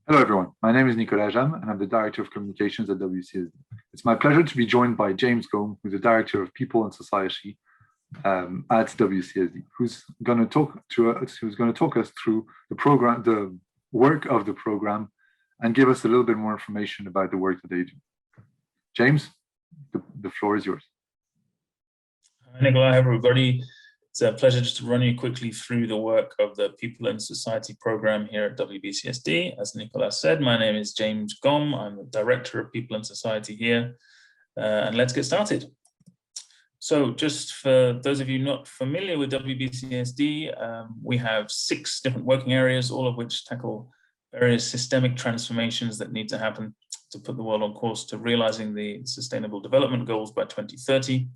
Hello, everyone. My name is Nicolas Jam, and I'm the Director of Communications at WCSD. It's my pleasure to be joined by James Gome, who's the Director of People and Society at WCSD, who's going to talk us through the program, the work of the program, and give us a little bit more information about the work that they do. James, the floor is yours. Hi, Nicolas. Hi, everybody. It's a pleasure just to run you quickly through the work of the People and Society program here at WBCSD. As Nicolas said, my name is James Gome. I'm the Director of People and Society here. And let's get started. So just for those of you not familiar with WBCSD, we have 6 different working areas, all of which tackle various systemic transformations that need to happen to put the world on course to realizing the Sustainable Development Goals by 2030.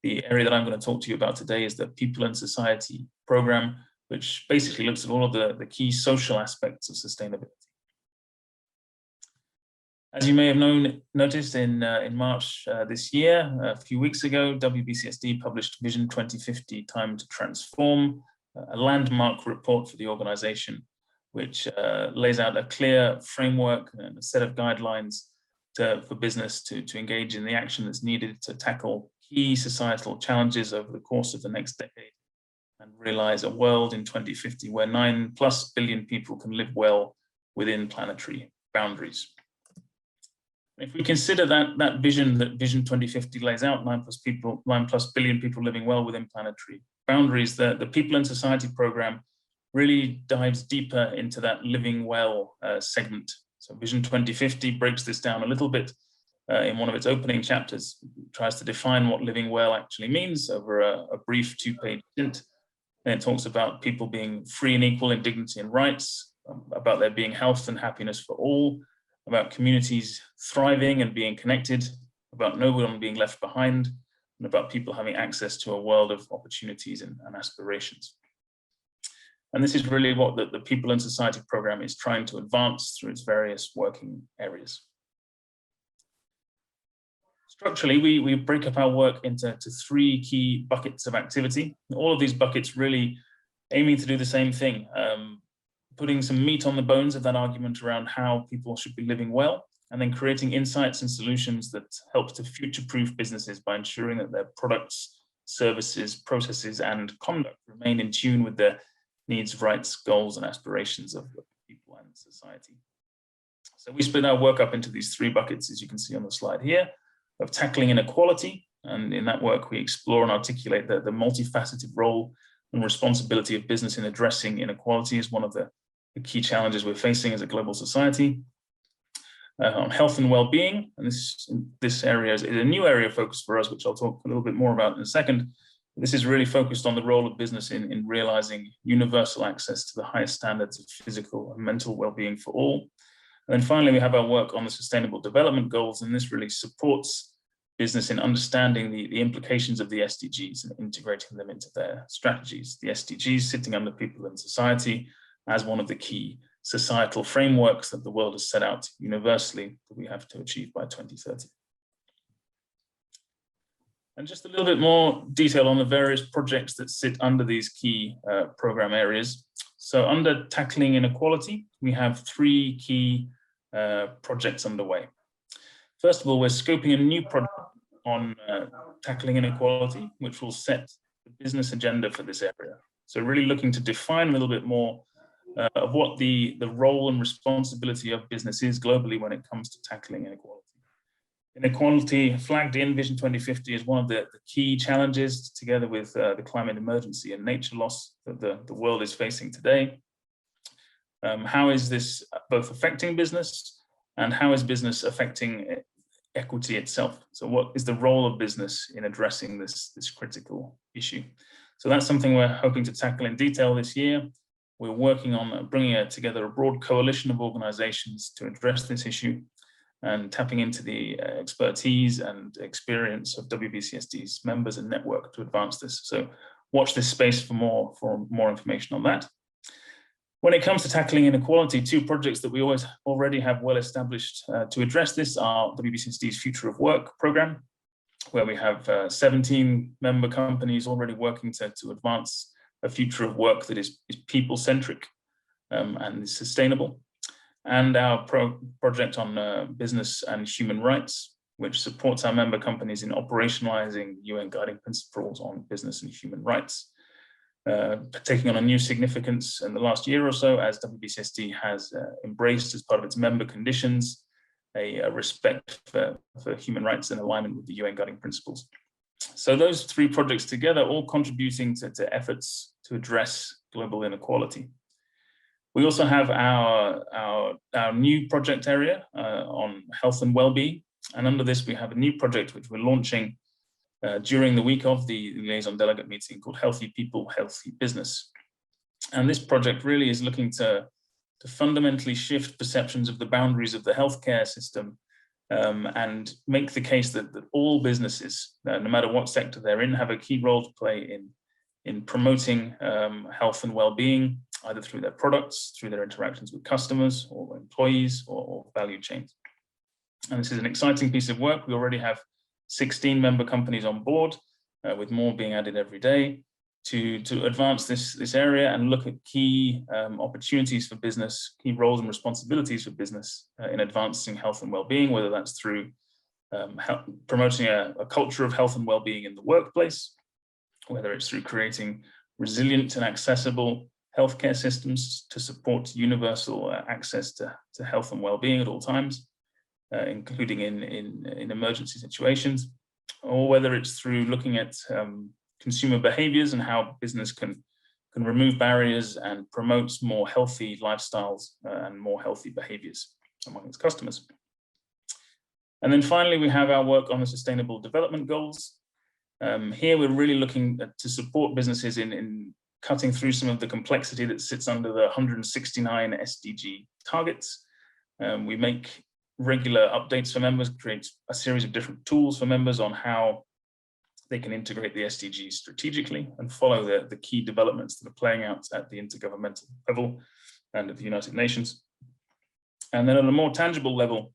The area that I'm going to talk to you about today is the People and Society program, which basically looks at all of the key social aspects of sustainability. As you may have noticed in March this year, a few weeks ago, WBCSD published Vision 2050 Time to Transform, a landmark report for the organization, which lays out a clear framework and a set of guidelines for business to engage in the action that's needed to tackle key societal challenges over the course of the next decade and realize a world in 2050 where 9+ billion people can live well within planetary boundaries. If we consider that vision that Vision 2050 lays out, 9+ billion people living well within planetary boundaries, the People and Society program really dives deeper into that living well segment. So Vision 2050 breaks this down a little bit in one of its opening chapters, tries to define what living well actually means over a brief 2-page stint. And it talks about people being free and equal in dignity and rights, about there being health and happiness for all, about communities thriving and being connected, about no one being left behind, and about people having access to a world of opportunities and aspirations. And this is really what the People and Society program is trying to advance through its various working areas. Structurally, we break up our work into 3 key buckets of activity. All of these buckets really aiming to do the same thing, putting some meat on the bones of that argument around how people should be living well, and then creating insights and solutions that help to future-proof businesses by ensuring that their products, services, processes, and conduct remain in tune with the needs, rights, goals, and aspirations of people and society. So we split our work up into these 3 buckets, as you can see on the slide here, of tackling inequality. And in that work, we explore and articulate the multifaceted role and responsibility of business in addressing inequality as one of the key challenges we're facing as a global society. On health and well-being, and this area is a new area of focus for us, which I'll talk a little bit more about in a second. This is really focused on the role of business in realizing universal access to the highest standards of physical and mental well-being for all. And then finally, we have our work on the Sustainable Development Goals, and this really supports business in understanding the implications of the SDGs and integrating them into their strategies. The SDGs sitting under People and Society as one of the key societal frameworks that the world has set out universally that we have to achieve by 2030. And just a little bit more detail on the various projects that sit under these key program areas. So under tackling inequality, we have 3 key projects underway. First of all, we're scoping a new project on tackling inequality, which will set the business agenda for this area. So really looking to define a little bit more of what the role and responsibility of business is globally when it comes to tackling inequality. Inequality flagged in Vision 2050 is one of the key challenges, together with the climate emergency and nature loss that the world is facing today. How is this both affecting business, and how is business affecting equity itself? So what is the role of business in addressing this critical issue? So that's something we're hoping to tackle in detail this year. We're working on bringing together a broad coalition of organizations to address this issue, and tapping into the expertise and experience of WBCSD's members and network to advance this. So watch this space for more information on that. When it comes to tackling inequality, 2 projects that we already have well established to address this are WBCSD's Future of Work program, where we have 17 member companies already working to advance a future of work that is people-centric and is sustainable. and our project on business and human rights, which supports our member companies in operationalizing UN guiding principles on business and human rights, taking on a new significance in the last year or so as WBCSD has embraced as part of its member conditions a respect for human rights in alignment with the UN guiding principles. So those three projects together all contributing to efforts to address global inequality. We also have our new project area on health and well-being. And under this, we have a new project which we're launching during the week of the liaison delegate meeting called Healthy People, Healthy Business. And this project really is looking to fundamentally shift perceptions of the boundaries of the healthcare system and make the case that all businesses, no matter what sector they're in, have a key role to play in promoting health and well-being, either through their products, through their interactions with customers or employees or value chains. And this is an exciting piece of work. We already have 16 member companies on board, with more being added every day to advance this area and look at key opportunities for business, key roles and responsibilities for business in advancing health and well-being, whether that's through promoting a culture of health and well-being in the workplace, whether it's through creating resilient and accessible healthcare systems to support universal access to health and well-being at all times, including in emergency situations, or whether it's through looking at consumer behaviors and how business can remove barriers and promote more healthy lifestyles and more healthy behaviors among its customers. And then finally, we have our work on the Sustainable Development Goals. Here we're really looking to support businesses in cutting through some of the complexity that sits under the 169 SDG targets. We make regular updates for members, create a series of different tools for members on how they can integrate the SDGs strategically and follow the key developments that are playing out at the intergovernmental level and at the United Nations. And then on a more tangible level,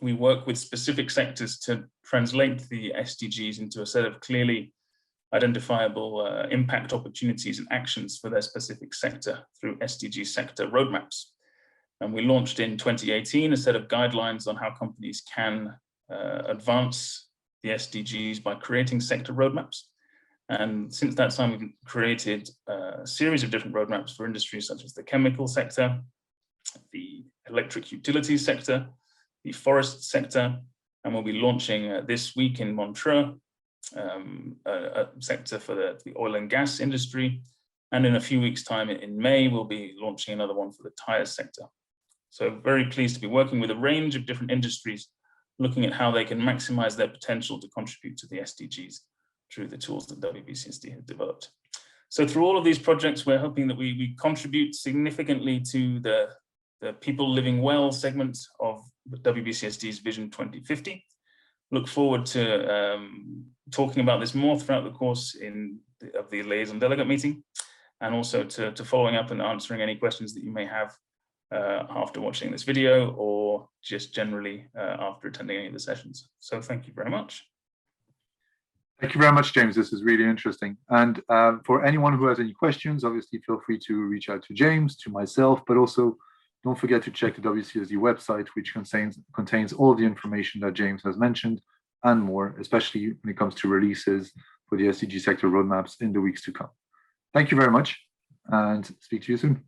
we work with specific sectors to translate the SDGs into a set of clearly identifiable impact opportunities and actions for their specific sector through SDG sector roadmaps. And we launched in 2018 a set of guidelines on how companies can advance the SDGs by creating sector roadmaps. And since that time, we've created a series of different roadmaps for industries such as the chemical sector, the electric utilities sector, the forest sector, and we'll be launching this week in Montreux, a sector for the oil and gas industry. And in a few weeks' time, in May, we'll be launching another one for the tires sector. So very pleased to be working with a range of different industries, looking at how they can maximize their potential to contribute to the SDGs through the tools that WBCSD has developed. So through all of these projects, we're hoping that we contribute significantly to the people living well segment of WBCSD's Vision 2050. Look forward to talking about this more throughout the course of the liaison delegate meeting, and also to following up and answering any questions that you may have after watching this video or just generally after attending any of the sessions. So thank you very much. Thank you very much, James. This is really interesting. And for anyone who has any questions, obviously feel free to reach out to James, to myself, but also don't forget to check the WCSD website, which contains all the information that James has mentioned and more, especially when it comes to releases for the SDG sector roadmaps in the weeks to come. Thank you very much and speak to you soon.